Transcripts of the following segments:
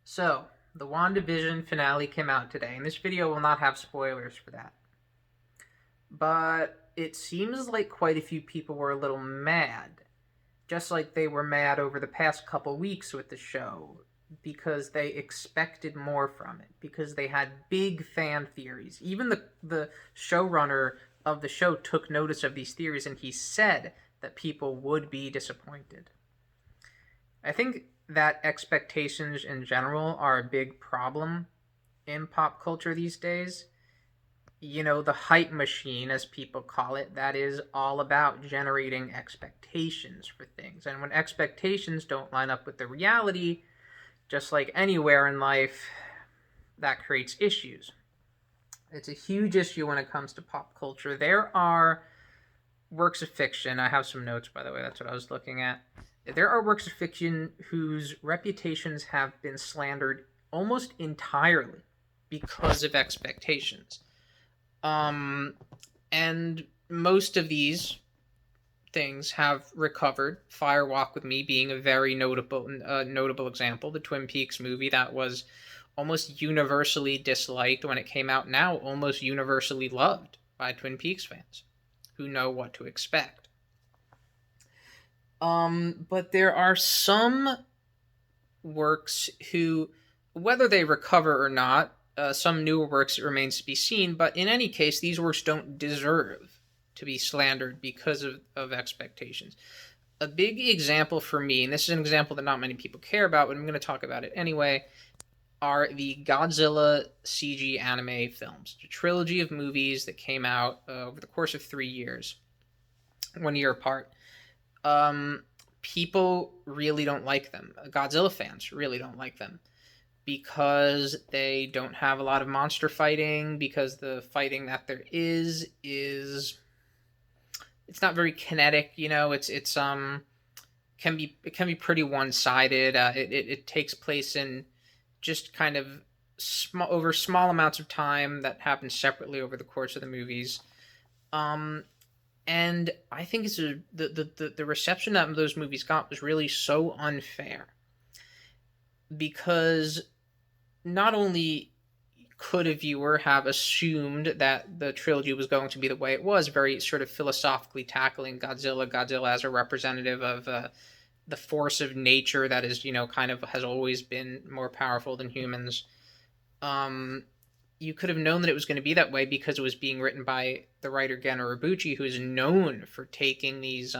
So, the WandaVision finale came out today, and this video will not have spoilers for that. But it seems like quite a few people were a little mad, just like they were mad over the past couple weeks with the show, because they expected more from it, because they had big fan theories. Even the showrunner of the show took notice of these theories, and he said that people would be disappointed. I think that expectations in general are a big problem in pop culture these days. The hype machine, as people call it, that is all about generating expectations for things. And when expectations don't line up with the reality, just like anywhere in life, that creates issues. It's a huge issue when it comes to pop culture. There are works of fiction. I have some notes, by the way, that's what I was looking at. There are works of fiction whose reputations have been slandered almost entirely because of expectations. And most of these things have recovered. Fire Walk with Me being a very notable example. The Twin Peaks movie that was almost universally disliked when it came out, now almost universally loved by Twin Peaks fans who know what to expect. But there are some works who, whether they recover or not, some newer works, it remains to be seen, but in any case, these works don't deserve to be slandered because of expectations. A big example for me, and this is an example that not many people care about, but I'm going to talk about it anyway, are the Godzilla CG anime films. A trilogy of movies that came out over the course of 3 years, 1 year apart. People really don't like them. Godzilla fans really don't like them because they don't have a lot of monster fighting, because the fighting that there is it's not very kinetic. It can be pretty one-sided. It takes place in just kind of over small amounts of time that happen separately over the course of the movies. And I think the reception that those movies got was really so unfair, because not only could a viewer have assumed that the trilogy was going to be the way it was, very sort of philosophically tackling Godzilla as a representative of the force of nature that is, kind of has always been more powerful than humans. You could have known that it was going to be that way because it was being written by the writer Gen Urobuchi, who is known for taking these,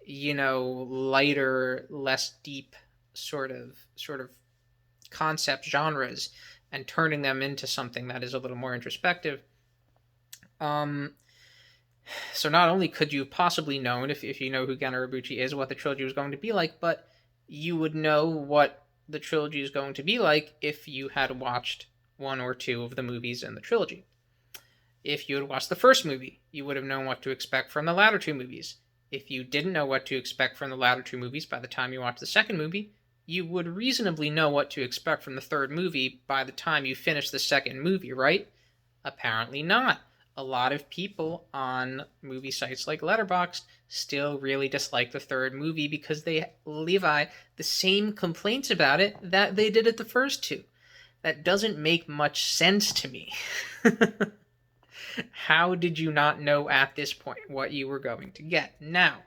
lighter, less deep sort of concept genres and turning them into something that is a little more introspective. So not only could you have possibly known, if you know who Gen Urobuchi is, what the trilogy was going to be like, but you would know what the trilogy is going to be like if you had watched one or two of the movies in the trilogy. If you had watched the first movie, you would have known what to expect from the latter two movies. If you didn't know what to expect from the latter two movies by the time you watched the second movie, you would reasonably know what to expect from the third movie by the time you finish the second movie, right? Apparently not. A lot of people on movie sites like Letterboxd still really dislike the third movie because they levy the same complaints about it that they did at the first two. That doesn't make much sense to me. How did you not know at this point what you were going to get? Now,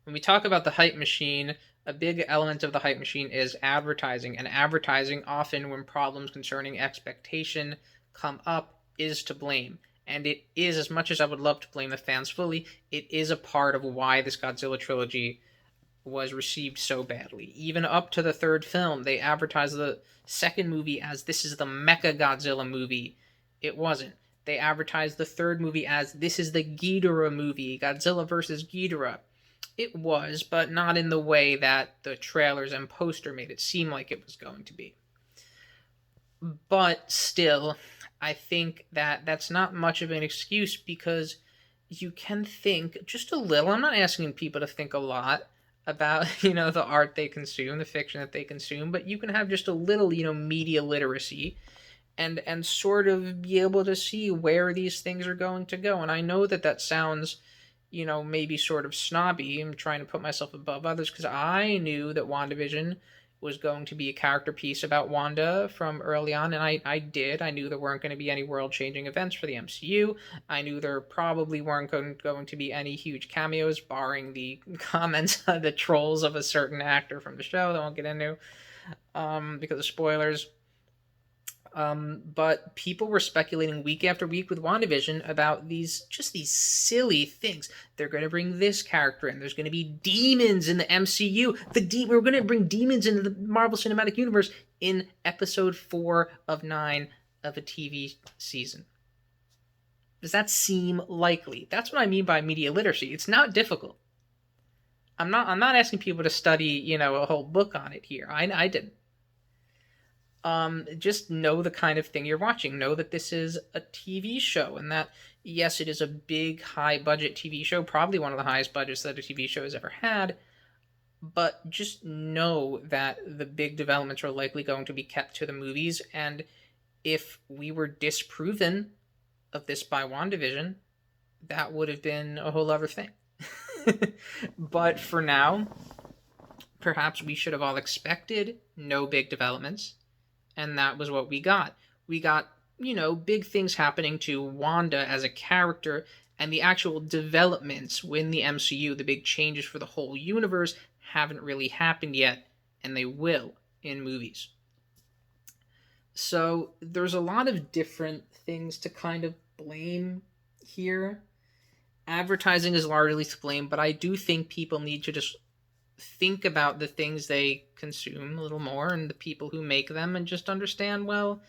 when we talk about the hype machine, a big element of the hype machine is advertising, and advertising often, when problems concerning expectation come up, is to blame. And it is, as much as I would love to blame the fans fully, it is a part of why this Godzilla trilogy was received so badly. Even up to the third film, they advertised the second movie as this is the Mecha Godzilla movie. It wasn't. They advertised the third movie as this is the Ghidorah movie, Godzilla versus Ghidorah. It was, but not in the way that the trailers and poster made it seem like it was going to be. But still, I think that that's not much of an excuse, because you can think just a little. I'm not asking people to think a lot about, the art they consume, the fiction that they consume, but you can have just a little, media literacy and sort of be able to see where these things are going to go. And I know that sounds, maybe sort of snobby. I'm trying to put myself above others because I knew that WandaVision, was going to be a character piece about Wanda from early on, and I knew there weren't going to be any world-changing events for the MCU. I knew there probably weren't going to be any huge cameos, barring the comments, the trolls of a certain actor from the show that I won't get into, because of spoilers. But people were speculating week after week with WandaVision about these silly things. They're going to bring this character in. There's going to be demons in the MCU. We're going to bring demons into the Marvel Cinematic Universe in episode 4 of 9 of a TV season. Does that seem likely? That's what I mean by media literacy. It's not difficult. I'm not asking people to study, a whole book on it here. I didn't. Just know the kind of thing you're watching. Know that this is a TV show, and that, yes, it is a big, high-budget TV show, probably one of the highest budgets that a TV show has ever had, but just know that the big developments are likely going to be kept to the movies, and if we were disproven of this by WandaVision, that would have been a whole other thing. But for now, perhaps we should have all expected no big developments, and that was what we got. We got, big things happening to Wanda as a character, and the actual developments within the MCU, the big changes for the whole universe, haven't really happened yet, and they will in movies. So there's a lot of different things to kind of blame here. Advertising is largely to blame, but I do think people need to just think about the things they consume a little more and the people who make them, and just understand, well,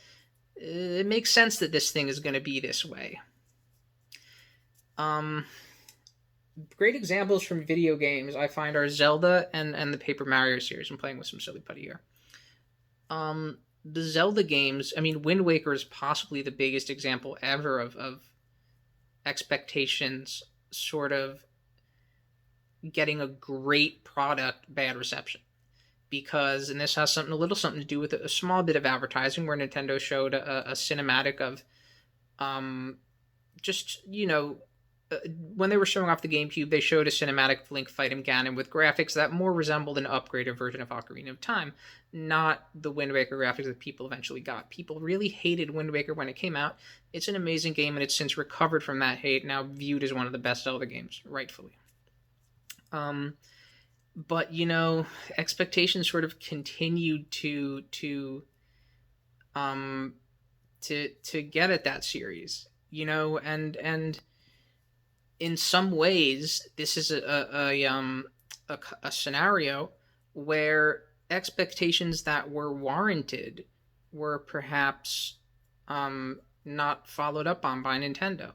it makes sense that this thing is going to be this way. Great examples from video games I find are Zelda and the Paper Mario series. I'm playing with some silly putty here. The Zelda games, Wind Waker is possibly the biggest example ever of expectations sort of getting a great product, bad reception. Because, and this has a little something to do with a small bit of advertising, where Nintendo showed a cinematic of when they were showing off the GameCube, they showed a cinematic of Link fighting Ganon with graphics that more resembled an upgraded version of Ocarina of Time, not the Wind Waker graphics that people eventually got. People really hated Wind Waker when it came out. It's an amazing game, and it's since recovered from that hate, now viewed as one of the best Zelda games, rightfully. But expectations sort of continued to get at that series, and in some ways, this is a scenario where expectations that were warranted were perhaps not followed up on by Nintendo.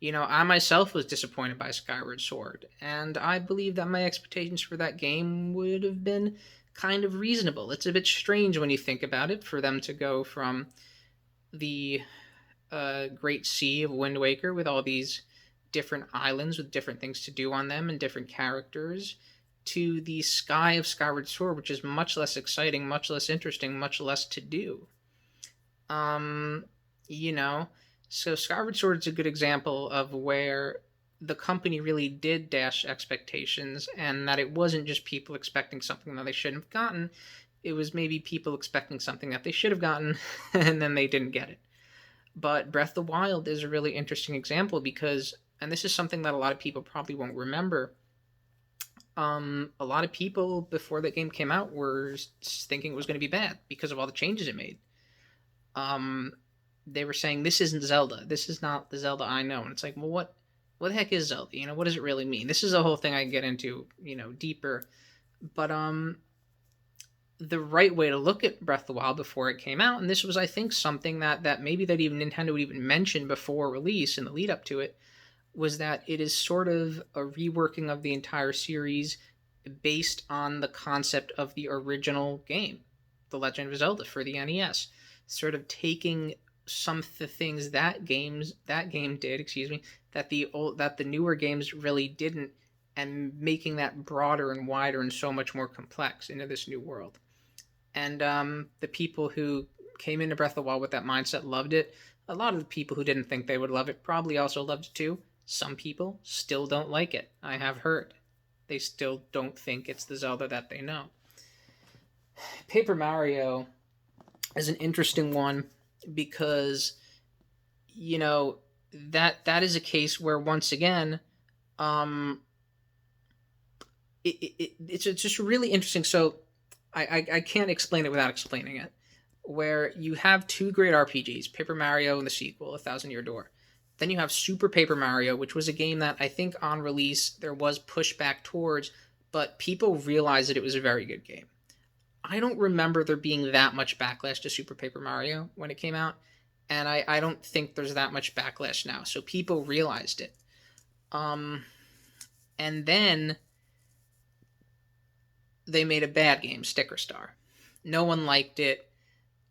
I myself was disappointed by Skyward Sword, and I believe that my expectations for that game would have been kind of reasonable. It's a bit strange when you think about it, for them to go from the Great Sea of Wind Waker with all these different islands with different things to do on them and different characters, to the sky of Skyward Sword, which is much less exciting, much less interesting, much less to do. So Skyward Sword is a good example of where the company really did dash expectations, and that it wasn't just people expecting something that they shouldn't have gotten. It was maybe people expecting something that they should have gotten, and then they didn't get it. But Breath of the Wild is a really interesting example because, and this is something that a lot of people probably won't remember, a lot of people before that game came out were thinking it was going to be bad because of all the changes it made. They were saying, this isn't Zelda. This is not the Zelda I know. And it's like, well, what the heck is Zelda? What does it really mean? This is a whole thing I can get into, deeper. But the right way to look at Breath of the Wild before it came out, and this was, I think, something that maybe that even Nintendo would even mention before release in the lead up to it, was that it is sort of a reworking of the entire series based on the concept of the original game, The Legend of Zelda for the NES. Sort of taking some of the things that game did, that the newer games really didn't, and making that broader and wider and so much more complex into this new world. And the people who came into Breath of the Wild with that mindset loved it. A lot of the people who didn't think they would love it probably also loved it too. Some people still don't like it. I have heard. They still don't think it's the Zelda that they know. Paper Mario is an interesting one because you know that is a case where once again, um, it's just really interesting. So I can't explain it without explaining it. Where you have two great RPGs, Paper Mario and the sequel, A Thousand Year Door. Then you have Super Paper Mario, which was a game that I think on release there was pushback towards, but people realized that it was a very good game. I don't remember there being that much backlash to Super Paper Mario when it came out, and I don't think there's that much backlash now. So people realized it. Um, and then they made a bad game, Sticker Star. No one liked it.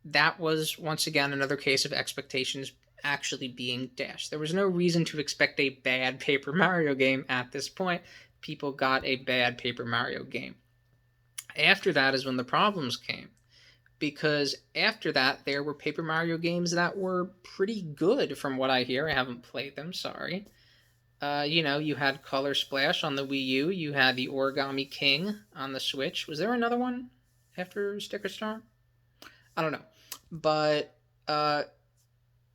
That was once again another case of expectations actually being dashed. There was no reason to expect a bad Paper Mario game at this point. People got a bad Paper Mario game. After that is when the problems came. Because after that, there were Paper Mario games that were pretty good from what I hear. I haven't played them, sorry. You had Color Splash on the Wii U. You had the Origami King on the Switch. Was there another one after Sticker Star? I don't know. But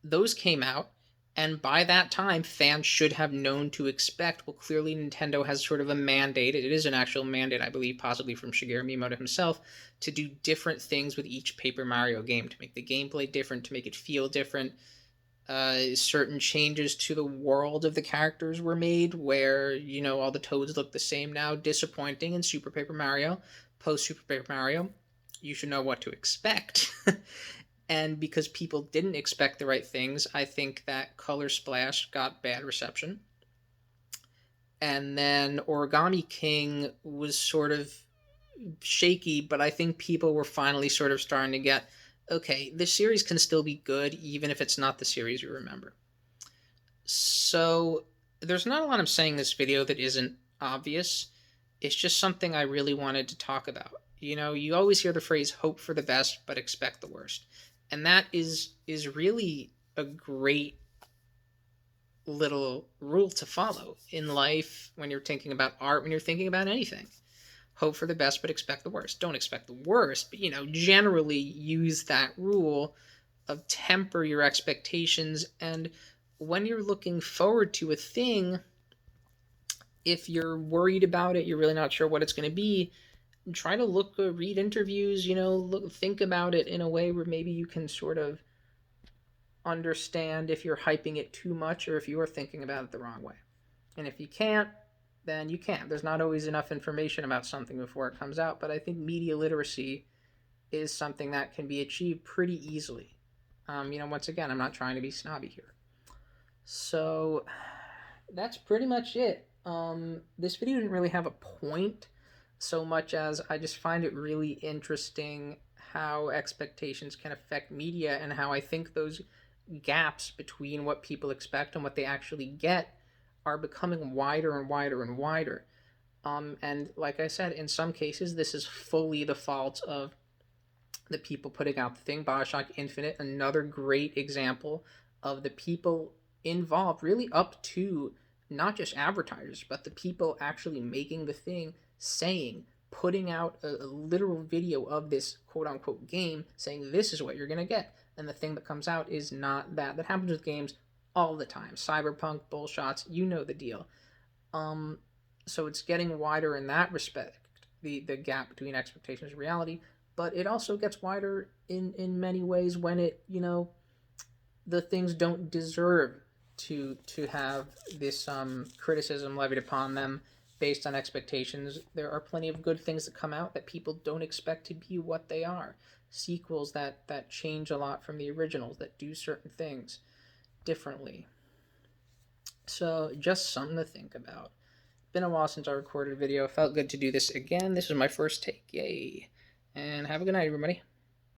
those came out, and by that time, fans should have known to expect. Well, clearly, Nintendo has sort of a mandate. It is an actual mandate, I believe, possibly from Shigeru Miyamoto himself, to do different things with each Paper Mario game, to make the gameplay different, to make it feel different. Certain changes to the world of the characters were made, where all the Toads look the same now. Disappointing in Super Paper Mario. Post Super Paper Mario, you should know what to expect. And because people didn't expect the right things, I think that Color Splash got bad reception. And then Origami King was sort of shaky, but I think people were finally sort of starting to get, okay, this series can still be good, even if it's not the series you remember. So there's not a lot I'm saying in this video that isn't obvious. It's just something I really wanted to talk about. You always hear the phrase hope for the best but expect the worst. And that is really a great little rule to follow in life, when you're thinking about art, when you're thinking about anything. Hope for the best but expect the worst. Don't expect the worst, but generally use that rule of temper your expectations. And when you're looking forward to a thing, if you're worried about it, you're really not sure what it's going to be, try to read interviews, think about it in a way where maybe you can sort of understand if you're hyping it too much or if you're thinking about it the wrong way. And if you can't, then you can't. There's not always enough information about something before it comes out, but I think media literacy is something that can be achieved pretty easily. Once again, I'm not trying to be snobby here. So that's pretty much it. This video didn't really have a point so much as I just find it really interesting how expectations can affect media, and how I think those gaps between what people expect and what they actually get are becoming wider and wider and wider. And like I said, in some cases, this is fully the fault of the people putting out the thing. Bioshock Infinite, another great example of the people involved, really up to not just advertisers, but the people actually making the thing, putting out a literal video of this quote unquote game, saying this is what you're going to get. And the thing that comes out is not that. That happens with games all the time. Cyberpunk, bullshots, you know the deal. So it's getting wider in that respect, the gap between expectations and reality. But it also gets wider in many ways when the things don't deserve to have this criticism levied upon them based on expectations. There are plenty of good things that come out that people don't expect to be what they are. Sequels that change a lot from the originals, that do certain things differently. So just something to think about. Been a while since I recorded a video. Felt good to do this again. This is my first take. Yay. And have a good night, everybody.